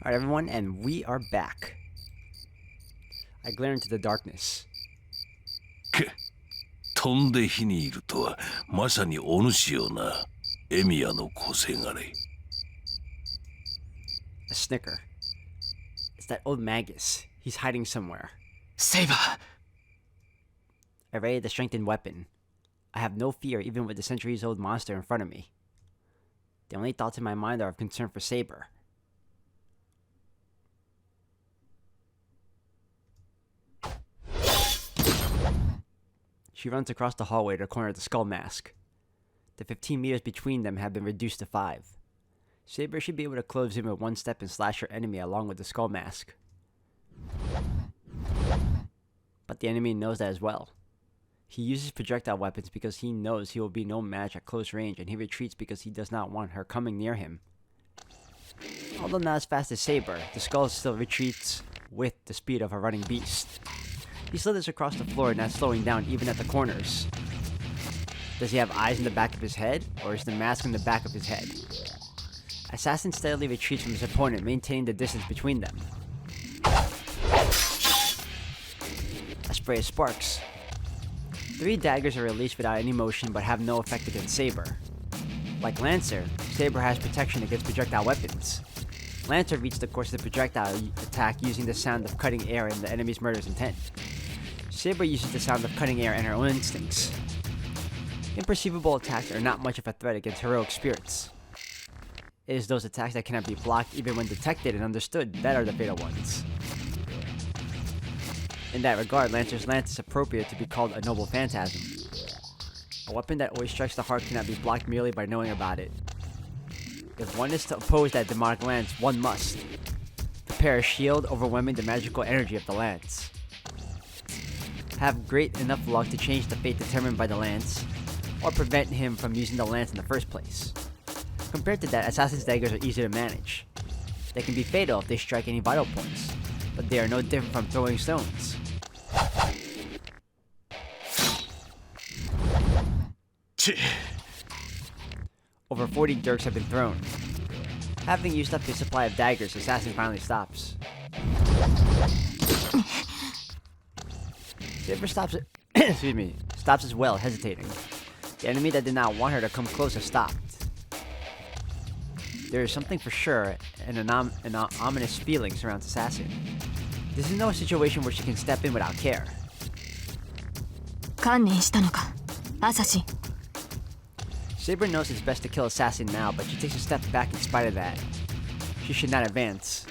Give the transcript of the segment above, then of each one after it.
Alright, everyone, and we are back. I glare into the darkness. 飛んで火にいるとはまさにお主よな、エミヤの小せがれ。A snicker. It's that old Magus. He's hiding somewhere. Saber! I ready the strengthened weapon. I have no fear even with the centuries-old monster in front of me. The only thoughts in my mind are of concern for Saber. She runs across the hallway to the corner of the skull mask. The 15 meters between them have been reduced to 5. Saber should be able to close in with one step and slash her enemy along with the skull mask. But the enemy knows that as well. He uses projectile weapons because he knows he will be no match at close range, and he retreats because he does not want her coming near him. Although not as fast as Saber, the skull still retreats with the speed of a running beast. He slithers across the floor, not slowing down even at the corners. Does he have eyes in the back of his head, or is the mask in the back of his head? Assassin steadily retreats from his opponent, maintaining the distance between them. A spray of sparks. 3 daggers are released without any motion but have no effect against Saber. Like Lancer, Saber has protection against projectile weapons. Lancer reads the course of the projectile attack using the sound of cutting air and the enemy's murderous intent. Saber uses the sound of cutting air and her own instincts. Imperceivable attacks are not much of a threat against heroic spirits. It is those attacks that cannot be blocked even when detected and understood that are the fatal ones. In that regard, Lancer's lance is appropriate to be called a noble phantasm. A weapon that always strikes the heart cannot be blocked merely by knowing about it. If one is to oppose that demonic lance, one must prepare a shield overwhelming the magical energy of the lance. Have great enough luck to change the fate determined by the lance, or prevent him from using the lance in the first place. Compared to that, Assassin's daggers are easy to manage. They can be fatal if they strike any vital points, but they are no different from throwing stones. Over 40 dirks have been thrown. Having used up his supply of daggers, Assassin finally stops. Saber stops as well, hesitating. The enemy that did not want her to come close has stopped. There is something for sure, and an ominous feeling surrounds Assassin. This is no situation where she can step in without care. 観念したのか、アサシン。 Saber knows it's best to kill Assassin now, but she takes a step back in spite of that. She should not advance.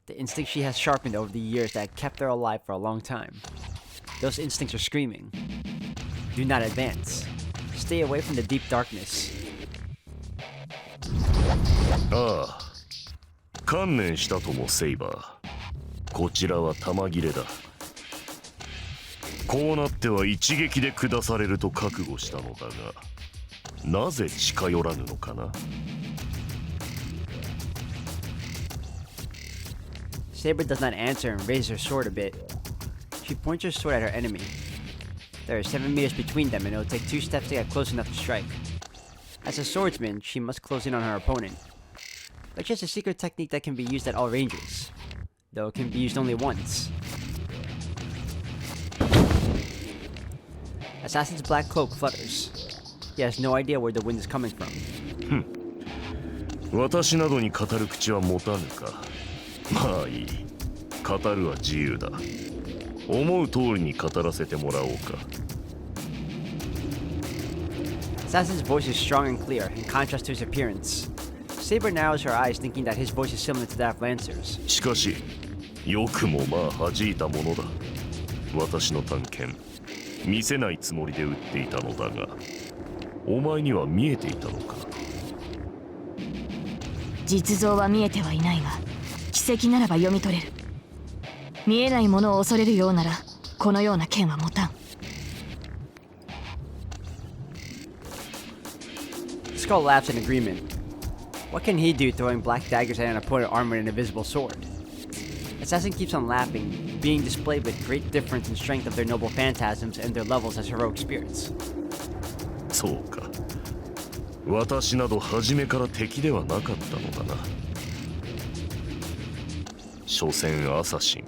The instinct she has sharpened over the years that kept her alive for a long time. Those instincts are screaming. Do not advance. Stay away from the deep darkness. ああ、観念したともセイバー。こちらは弾切れだ。こうなっては一撃で下されると覚悟したのだが、なぜ近寄らぬのかな。Saber does not answer and raises her sword a bit. She points her sword at her enemy. There are 7 meters between them, and it will take 2 steps to get close enough to strike. As a swordsman, she must close in on her opponent. But she has a secret technique that can be used at all ranges, though it can be used only once. Assassin's black cloak flutters. He has no idea where the wind is coming from. 私などに語る口は持たぬか。まあいい。語るは自由だ。思う通りに語らせてもらおうか。Assassin's voice is strong and clear, in contrast to his appearance. Saber narrows her eyes, thinking that his voice is similar to that of Lancer's. しかし、よくもまあ弾いたものだ。私の探検、見せないつもりで撃っていたのだが、お前には見えていたのか。実像は見えてはいないが、奇跡ならば読み取れる。見えないものを恐れるようなら、このような剣は持たん。Skull laughs in agreement. What can he do throwing black daggers at an opponent armed with an invisible sword? Assassin keeps on laughing, being displayed with great difference in strength of their noble phantasms and their levels as heroic spirits. そうか。私など初めから敵ではなかったのだな。所詮アサシン。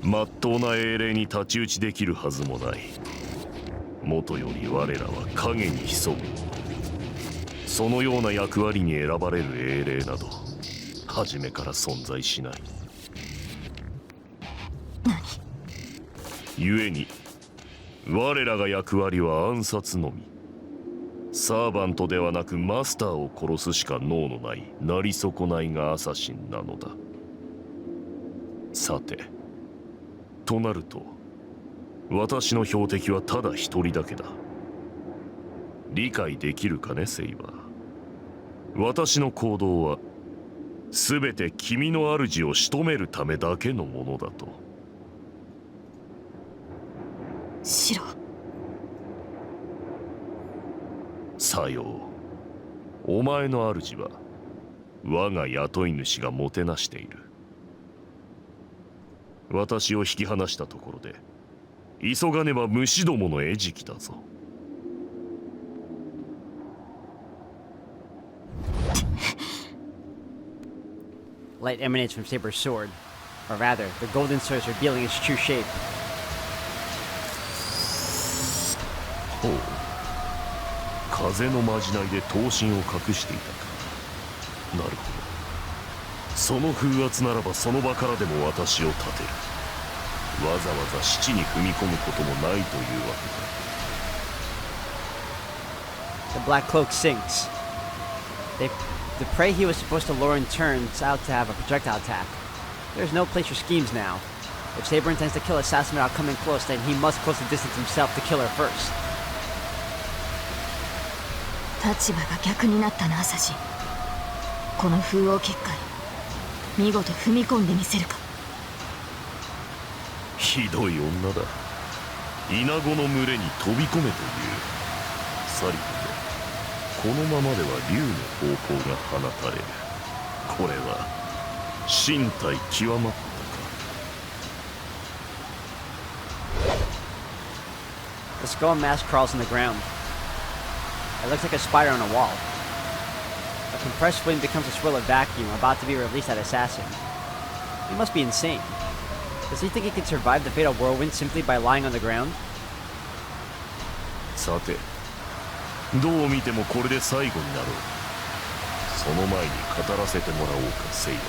まっとうな英霊に太刀打ちできるはずもない。もとより我らは影に潜む。そのような役割に選ばれる英霊など初めから存在しない。何？故に我らが役割は暗殺のみ。サーバントではなくマスターを殺すしか能のないなり損ないがアサシンなのだ。さてとなると私の標的はただ一人だけだ。理解できるかね、セイバー。私の行動は全て君の主を仕留めるためだけのものだと。シロ。さよう。お前の主は我が雇い主がもてなしている。私を引き離したところで急がねば虫どもの餌食だぞ。Light emanates from Saber's sword, or rather, the golden sword is revealing its true shape. ほう。風のまじないで刀身を隠していたか。なるほど。その風圧ならばその場からでも私を立てる。わざわざ死地に踏み込むこともないというわけだ。 The black cloak sinks. The prey he was supposed to lure in turns out to have a projectile attack. There's no place for schemes now. If Saber intends to kill Assassin without coming close, then he must close the distance himself to kill her first. 立場が逆になったな、アサシン。この風王結界、見事踏み込んでみせるか。ひどい女だ。イナゴの群れに飛び込めという。さりとてこのままでは竜の方向が放たれる。これは身体極まったか。The skull mask crawls on the ground. It looks like a spider on a wall. A compressed wind becomes a swirl of vacuum about to be released at Assassin. He must be insane. Does he think he can survive the fatal whirlwind simply by lying on the ground? さてどう見てもこれで最後になろう。その前に語らせてもらおうか、セイバー。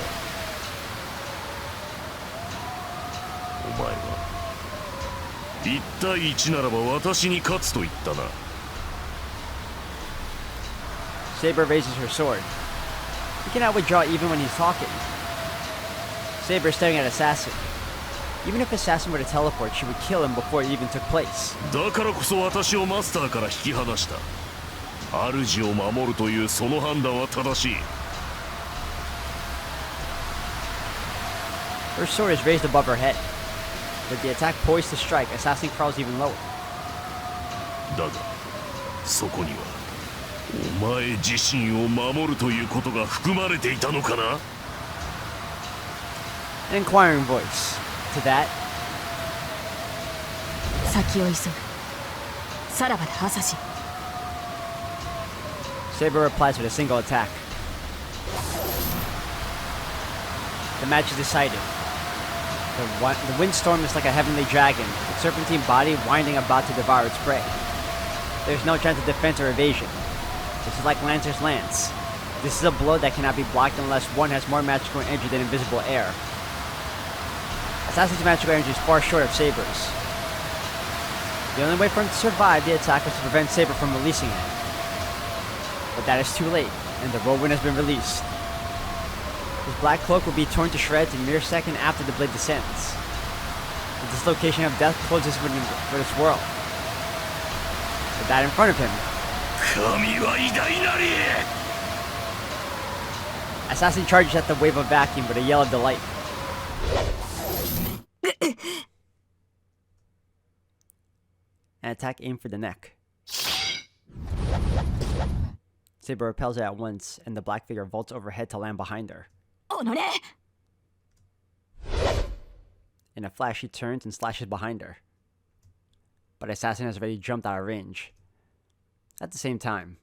お前は1対1ならば私に勝つと言ったな。Saber raises her sword. He cannot withdraw even when he's talking. Saber is staring at Assassin. Even if Assassin were to teleport, she would kill him before it even took place. だからこそ私をマスターから引き離した。主を守るというその判断は正しい。Her sword is raised above her head. With the attack poised to strike, Assassin crawls even lower. だがそこにはお前自身を守るということが含まれていたのかな。 An inquiring voice. To that, 先を急ぐ。さらばだ、アサシン。Saber replies with a single attack. The match is decided. The windstorm is like a heavenly dragon, its serpentine body winding about to devour its prey. There's no chance of defense or evasion. This is like Lancer's lance. This is a blow that cannot be blocked unless one has more magical energy than invisible air. Assassin's magical energy is far short of Saber's. The only way for him to survive the attack was to prevent Saber from releasing it. But that is too late, and the whirlwind has been released. His black cloak will be torn to shreds a mere second after the blade descends. The dislocation of death closes for this world. With that in front of him, 神は偉大なり。 Assassin charges at the wave of vacuum with a yell of delight. An attack aimed for the neck. Saber repels it at once, and the black figure vaults overhead to land behind her. おのれ。 In a flash, she turns and slashes behind her. But Assassin has already jumped out of range. At the same time,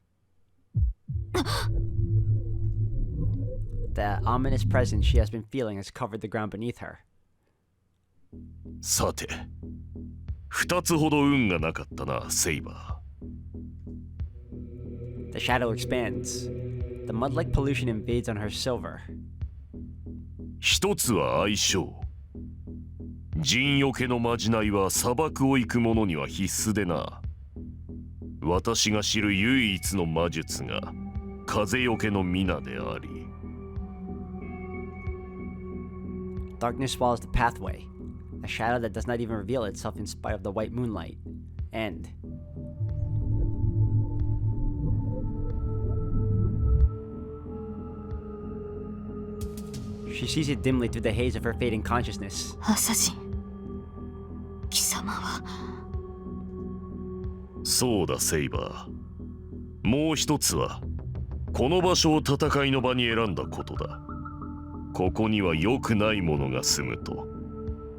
The ominous presence she has been feeling has covered the ground beneath her. さて、2つほど運がなかったな、セイバ The shadow expands. The mud-like pollution invades on her silver. ー。一つは相性。陣よけのまじないは砂漠を行く者には必須でな。私が知る唯一の魔術が風よけの皆であり。Darkness swallows the pathway, a shadow that does not even reveal itself in spite of the white moonlight. And she sees it dimly through the haze of her fading consciousness. アサシン貴様はそうだセイバー。もう一つはこの場所を戦いの場に選んだことだ。ここには良くないものが住むと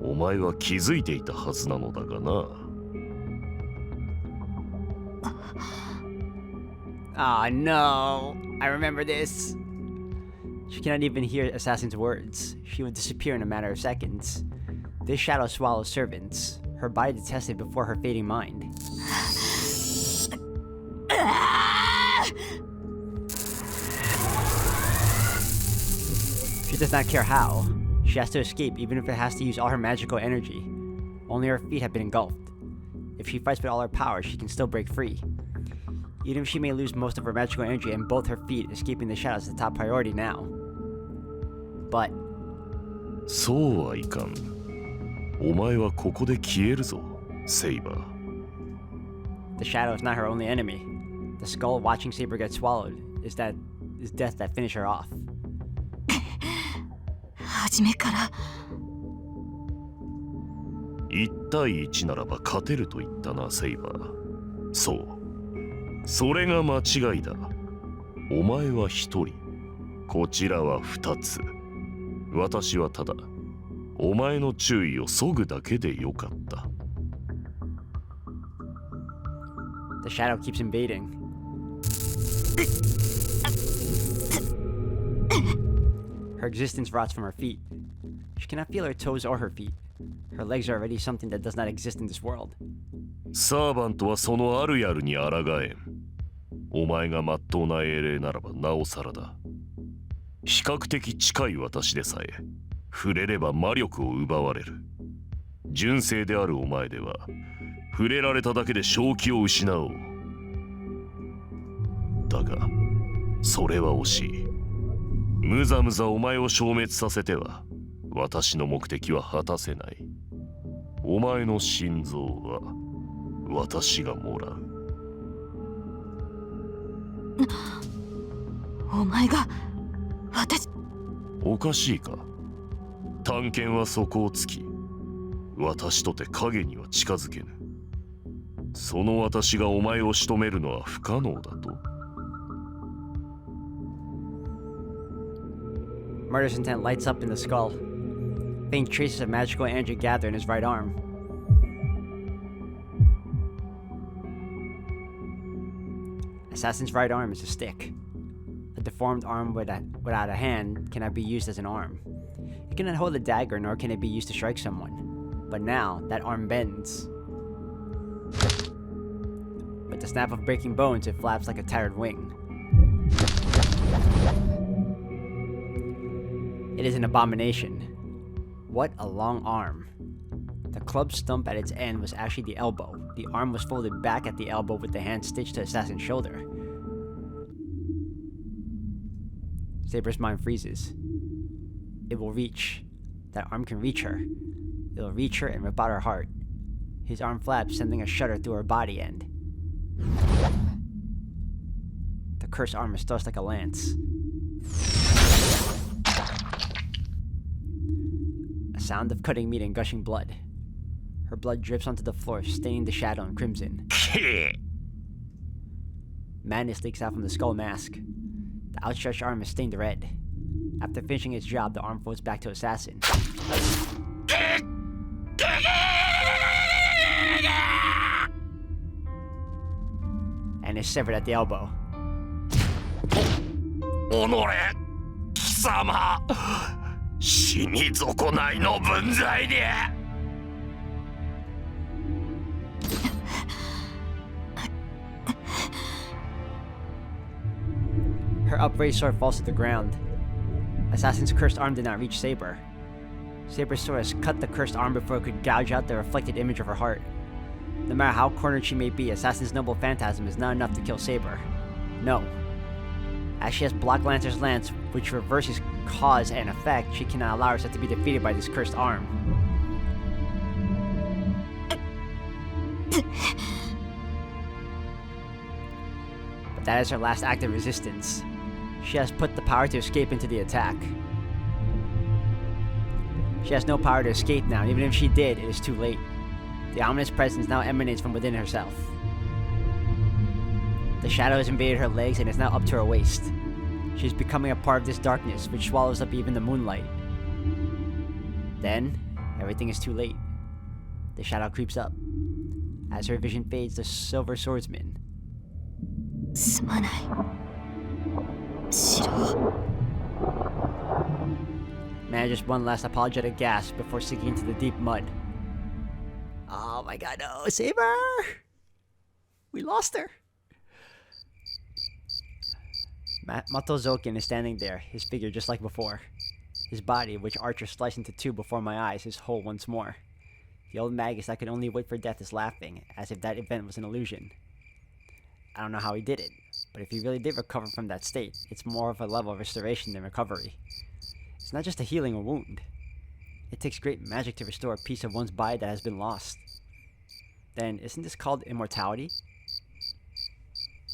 お前は気づいていたはずなのだがな。Ah, no. I remember this. She cannot even hear Assassin's words. She would disappear in a matter of seconds. This shadow swallows servants, her body detested before her fading mind. She does not care how. She has to escape even if it has to use all her magical energy. Only her feet have been engulfed. If she fights with all her power, she can still break free. Even if she may lose most of her magical energy and both her feet, escaping the shadows is the top priority now. But そうはいかん。お前はここで消えるぞ、セイバー。the shadow is not her only enemy. The skull watching Saber get swallowed is death that finished her off. 初めから1対1ならば勝てると言ったな、セイバー。そう。それが間違いだ。お前は1人。こちらは2つ。私はただ、お前の注意を削ぐだけでよかった。The shadow keeps invading. Her existence rots from her feet. She cannot feel her toes or her feet. Her legs are already something that does not exist in this world. サーバントはそのあるやるに抗えん。お前が真っ当な英霊ならばなおさらだ。比較的近い私でさえ、触れれば魔力を奪われる。純正であるお前では、触れられただけで正気を失おう。だが、それは惜しい。むざむざお前を消滅させては、私の目的は果たせない。お前の心臓は、私がもらう。お前が私おかしいか。探検は底をつき、私とて影には近づけぬ。その私がお前を仕留めるのは不可能だと。Murder's intent lights up in the skull. Faint traces of magical energy gather in his right arm. Assassin's right arm is a stick. A deformed arm without a hand cannot be used as an arm. It cannot hold a dagger, nor can it be used to strike someone. But now, that arm bends. With the snap of breaking bones, it flaps like a tattered wing. It is an abomination. What a long arm. The club stump at its end was actually the elbow. The arm was folded back at the elbow with the hand stitched to Assassin's shoulder. Saber's mind freezes. It will reach. That arm can reach her. It will reach her and rip out her heart. His arm flaps, sending a shudder through her body and... The cursed arm is thrust like a lance. A sound of cutting meat and gushing blood. Her blood drips onto the floor, staining the shadow in crimson. Madness leaks out from the skull mask. The outstretched arm is stained red. After finishing its job, the arm folds back to Assassin. And is severed at the elbow. おのれ、貴様死に損ないの分際で。 Her upraised sword falls to the ground. Assassin's cursed arm did not reach Saber. Saber's sword has cut the cursed arm before it could gouge out the reflected image of her heart. No matter how cornered she may be, Assassin's noble phantasm is not enough to kill Saber. No. As she has Black Lancer's lance, which reverses cause and effect, she cannot allow herself to be defeated by this cursed arm. But that is her last act of resistance. She has put the power to escape into the attack. She has no power to escape now, and even if she did, it is too late. The ominous presence now emanates from within herself. The shadow has invaded her legs and is now up to her waist. She is becoming a part of this darkness, which swallows up even the moonlight. Then, everything is too late. The shadow creeps up. As her vision fades, the silver swordsman. すまない。シロ。 Manages one last apologetic gasp before sinking into the deep mud. Oh my god, no! Saber! We lost her! Mato Zoken is standing there, his figure just like before. His body, which Archer sliced into two before my eyes, is whole once more. The old magus that could only wait for death is laughing, as if that event was an illusion. I don't know how he did it, but if he really did recover from that state, it's more of a level of restoration than recovery. It's not just a healing a wound. It takes great magic to restore a piece of one's body that has been lost. Then, isn't this called immortality?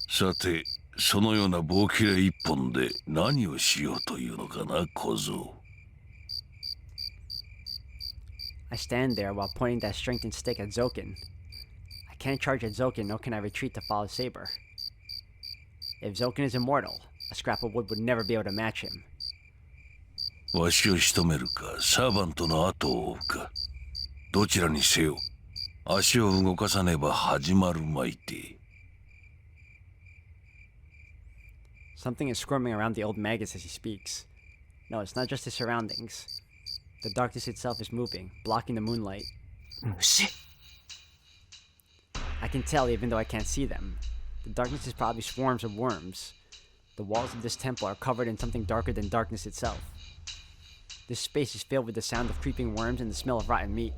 さて、そのような棒切れ一本で何をしようというのかな、小僧。 I stand there while pointing that strengthened stick at Zoken. I can't charge at Zoken, nor can I retreat to follow Saber. If Zoken is immortal, a scrap of wood would never be able to match him. わしを仕留めるか、サーバントの後を追うか。どちらにせよ、足を動かさねば始まるまいて。 Something is squirming around the old magus as he speaks. No, it's not just his surroundings. The darkness itself is moving, blocking the moonlight. I can tell even though I can't see them. The darkness is probably swarms of worms. The walls of this temple are covered in something darker than darkness itself. This space is filled with the sound of creeping worms and the smell of rotten meat.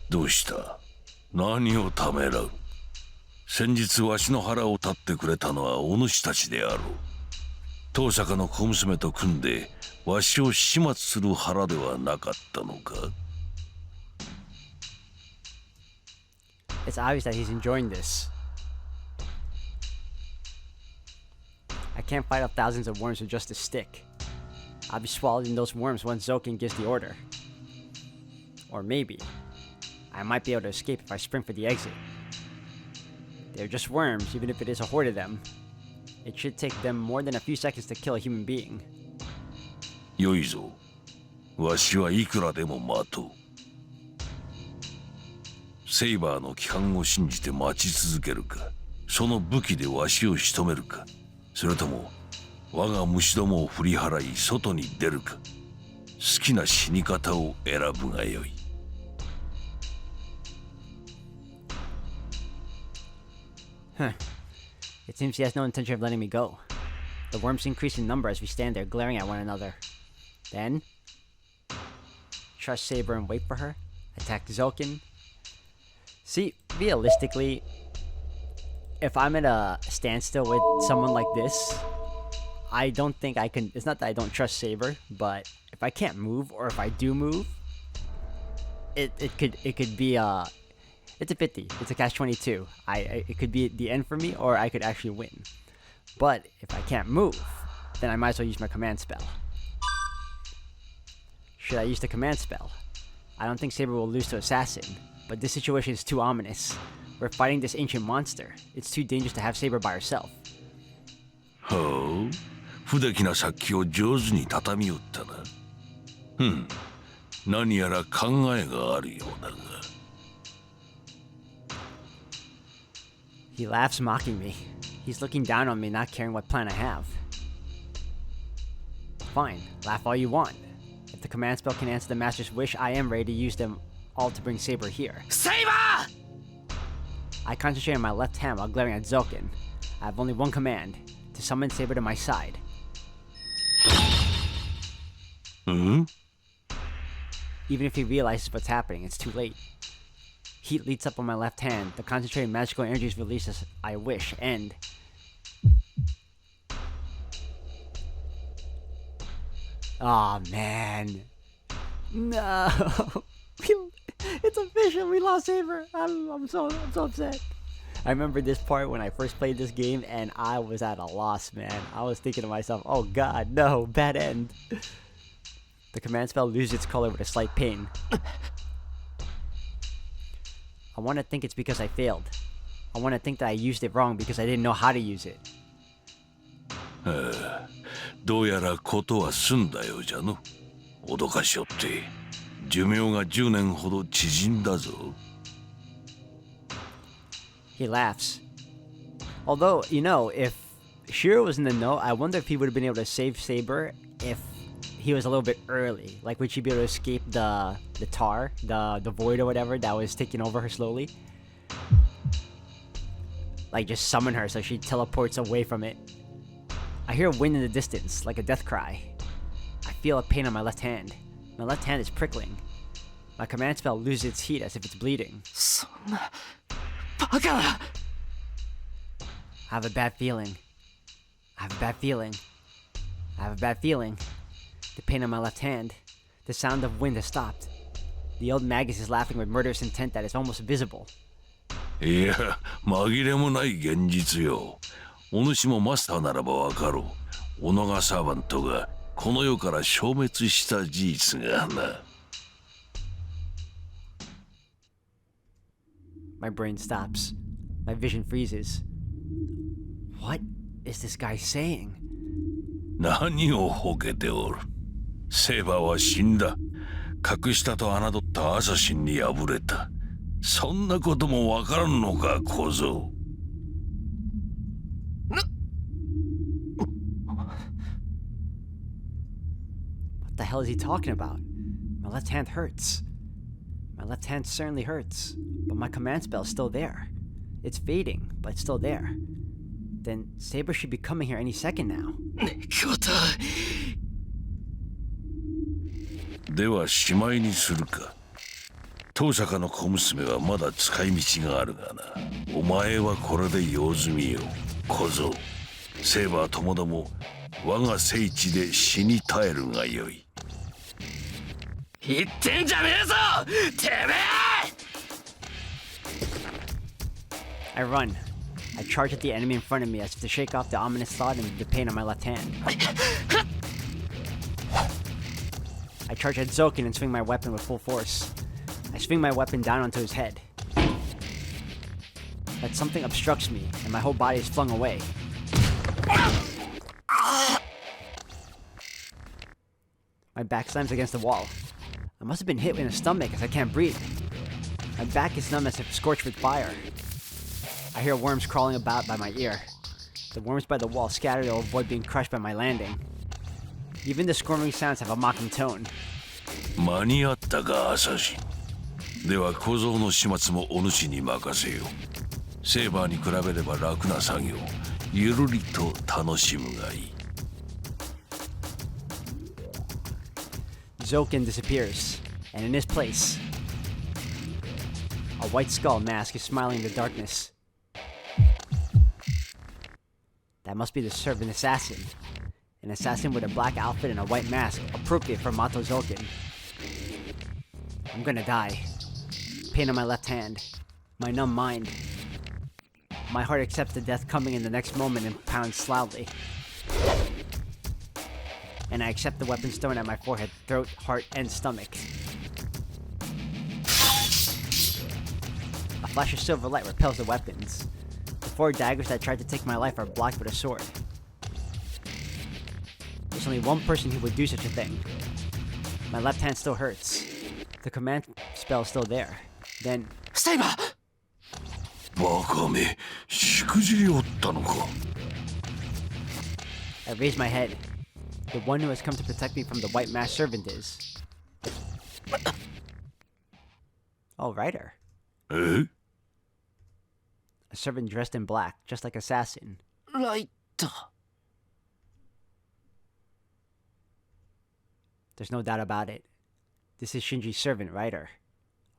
どうした？何をためらう？先日わしの腹を立ってくれたのはお主たちであろう。当坂の小娘と組んでわしを始末する腹ではなかったのか？ It's obvious that he's enjoying this. I can't fight off thousands of worms with just a stick. I'll be swallowed in those worms once Zoken gives the order. Or maybe, I might be able to escape if I sprint for the exit. They're just worms, even if it is a horde of them. It should take them more than a few seconds to kill a human being. よいぞ。わしはいくらでも待とう。セイバーの帰還を信じて待ち続けるか、その武器でわしを仕留めるか、それとも我が虫どもを振り払い外に出るか、好きな死に方を選ぶがよい。Huh. It seems he has no intention of letting me go. The worms increase in number as we stand there glaring at one another. Then, trust Saber and wait for her, attack Zoken. See, realistically, if I'm at a standstill with someone like this, I don't think I can. It's not that I don't trust Saber, but if I can't move, or if I do move, it could be it's a 50. It's a catch-22. It could be the end for me, or I could actually win. But if I can't move, then I might as well use my command spell. Should I use the command spell? I don't think Saber will lose to Assassin, but this situation is too ominous. We're fighting this ancient monster. It's too dangerous to have Saber by herself. ほう、不出来な殺気を上手に畳みよったな。何やら考えがあるようだが。He laughs, mocking me. He's looking down on me, not caring what plan I have. Fine, laugh all you want. If the command spell can answer the master's wish, I am ready to use them all to bring Saber here. Saber! I concentrate on my left hand while glaring at Zulkin. I have only one command, to summon Saber to my side. Hmm? Even if he realizes what's happening, it's too late. Heat leads up on my left hand, the concentrated magical energy is released as I wish, and... Aw, man. No! It's official, we lost Saber! I'm so upset. I remember this part when I first played this game, and I was at a loss, man. I was thinking to myself, oh god, no, bad end. The command spell loses its color with a slight pain. I want to think it's because I failed. I want to think that I used it wrong because I didn't know how to use it. どうやらことは済んだようじゃの。脅かしおって寿命が10年ほど縮んだぞ。He laughs. Although, you know, if Shiro was in the know, I wonder if he would have been able to save Saber if he was a little bit early. Like, would she be able to escape the tar, the void or whatever that was taking over her slowly? Like, just summon her so she teleports away from it. I hear a wind in the distance, like a death cry. I feel a pain on my left hand. My left hand is prickling. My command spell loses its heat as if it's bleeding. そんなバカな I have a bad feeling. I have a bad feeling. I have a bad feeling. The pain on my left hand. The sound of wind has stopped. The old Magus is laughing with murderous intent that is almost visible. いや、紛れもない現実よ。お主もマスターならばわかろう。オノガサーバントがこの世から消滅した事実がな。My brain stops. My vision freezes. What is this guy saying? 何をほけておる。セーバーは死んだ。格下と侮ったアサシンに敗れた。そんなこともわからんのか、小僧。What the hell is he talking about? My left hand hurts. My left hand certainly hurts, but my command spell is still there. It's fading, but it's still there. Then Saber should be coming here any second now. コタではしまいにするか。当坂の小娘はまだ使い道があるがな。お前はこれで用済みよ、小僧。セーバーともども我が聖地で死に絶えるがよい。言ってんじゃねえぞてめえ I run. I charge at the enemy in front of me as if to shake off the ominous thought and the pain on my left hand. I charge at Zulkin and swing my weapon with full force. I swing my weapon down onto his head. But something obstructs me, and my whole body is flung away. My back slams against the wall. I must have been hit in the stomach as I can't breathe. My back is numb as if scorched with fire. I hear worms crawling about by my ear. The worms by the wall scatter to avoid being crushed by my landing. Even the squirming sounds have a mocking tone. 間に合ったか、アサシン。では小僧の始末もお主に任せよ。セーバーに比べれば楽な作業。ゆるりと楽しむがいい。Zulkin disappears, and in his place, a white skull mask is smiling in the darkness. That must be the servant assassin. An assassin with a black outfit and a white mask, appropriate for Mato Zulkin. I'm gonna die. Pain on my left hand. My numb mind. My heart accepts the death coming in the next moment and pounds loudly. And I accept the weapons thrown at my forehead, throat, heart, and stomach. A flash of silver light repels the weapons. The 4 daggers that tried to take my life are blocked with a sword. There's only one person who would do such a thing. My left hand still hurts. The command spell is still there. Then... セイバーバカめ、しくじりおったのか。I raise my head. The one who has come to protect me from the white masked servant is. Oh, Ryder. え A servant dressed in black, just like Assassin. ライト。 There's no doubt about it. This is Shinji's servant, Ryder.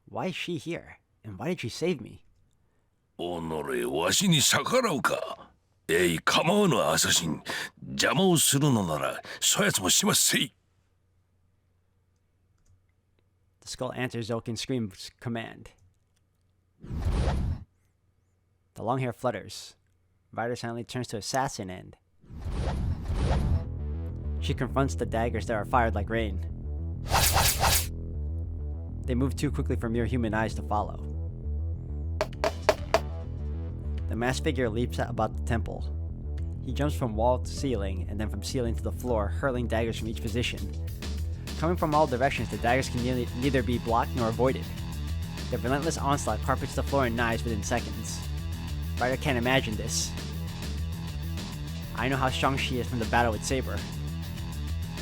Why is she here? And why did she save me? おのれわしに逆らうか。えい構わぬアサシン。邪魔をするのならそやつもしますせい。 The skull answers Zokin's scream's command. The long hair flutters. Ryder silently turns to Assassin and... She confronts the daggers that are fired like rain. They move too quickly for mere human eyes to follow. The masked figure leaps about the temple. He jumps from wall to ceiling, and then from ceiling to the floor, hurling daggers from each position. Coming from all directions, the daggers can neither be blocked nor avoided. The relentless onslaught carpets the floor in knives within seconds. Ryder can't imagine this. I know how strong she is from the battle with Saber.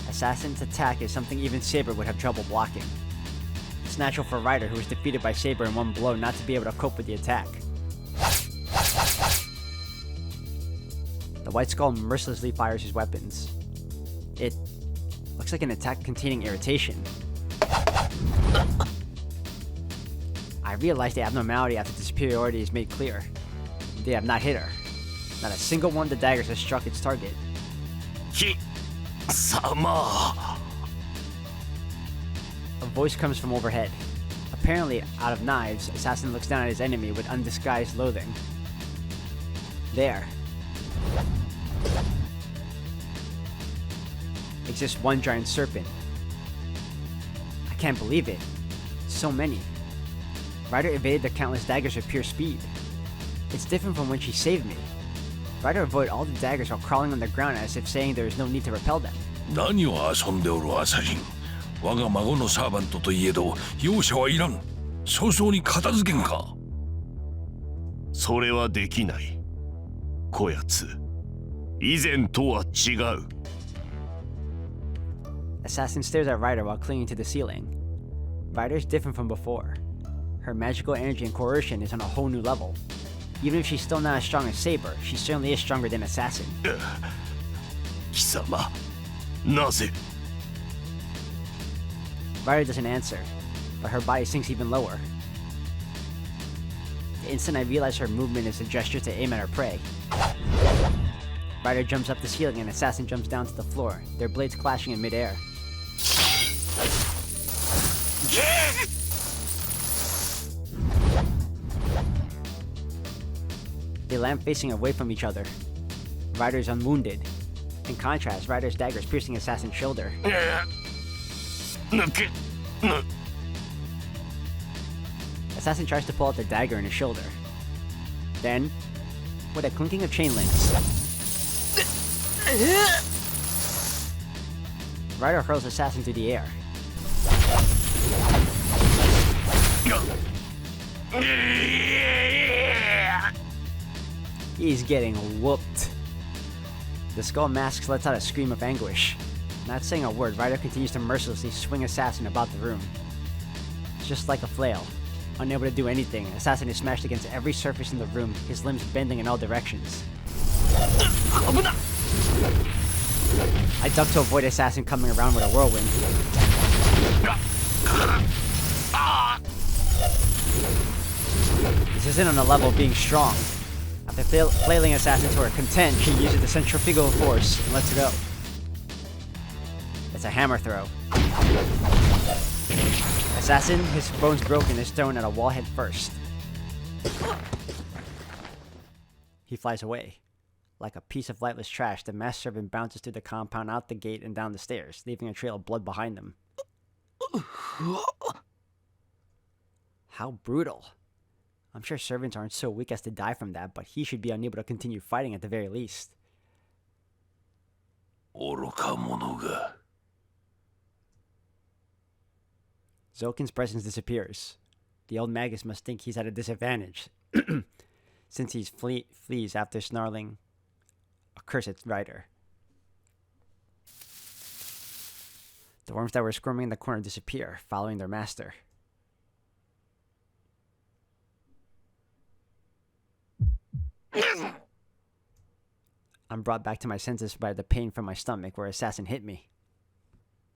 Assassin's attack is something even Saber would have trouble blocking. It's natural for Ryder, who was defeated by Saber in one blow, not to be able to cope with the attack. The White Skull mercilessly fires his weapons. It looks like an attack containing irritation. I realize the abnormality after the superiority is made clear. They have not hit her. Not a single one of the daggers has struck its target. 貴様。 A voice comes from overhead. Apparently, out of knives, Assassin looks down at his enemy with undisguised loathing. There exists one giant serpent. I can't believe it. So many. Ryder evaded the countless daggers with pure speed. It's different from when she saved me. Ryder avoided all the daggers while crawling on the ground as if saying there is no need to repel them. 何を遊んでおるアサシン。我が孫のサーバントといえど容赦はいらん。早々に片付けんか。それはできない。こやつ。以前とは違う。 Assassin stares at Ryder while clinging to the ceiling. Ryder is different from before. Her magical energy and coercion is on a whole new level. Even if she's still not as strong as Saber, she certainly is stronger than Assassin. 貴様。なぜ。 Ryder doesn't answer, but her body sinks even lower. The instant I realize her movement is a gesture to aim at her prey. Ryder jumps up the ceiling and Assassin jumps down to the floor, their blades clashing in midair. They land facing away from each other. Ryder is unwounded. In contrast, Ryder's dagger is piercing Assassin's shoulder. 抜け。Assassin tries to pull out the dagger in his shoulder. Then, with a clinking of chain links, Ryder hurls Assassin through the air. He's getting whooped. The skull mask lets out a scream of anguish. Not saying a word, Ryder continues to mercilessly swing Assassin about the room. Just like a flail. Unable to do anything, Assassin is smashed against every surface in the room, his limbs bending in all directions. I duck to avoid Assassin coming around with a whirlwind. This isn't on the level of being strong. After flailing Assassin to her content, she uses the centrifugal force and lets go. It's a hammer throw. Assassin, his bones broken, is thrown at a wall head first. He flies away. Like a piece of lightless trash, the masked servant bounces through the compound, out the gate, and down the stairs, leaving a trail of blood behind them. How brutal. I'm sure servants aren't so weak as to die from that, but he should be unable to continue fighting at the very least. 愚か者が。 Zokin's presence disappears. The old magus must think he's at a disadvantage, since he flees after snarling a curse at Ryder. The worms that were squirming in the corner disappear, following their master. I'm brought back to my senses by the pain from my stomach where Assassin hit me.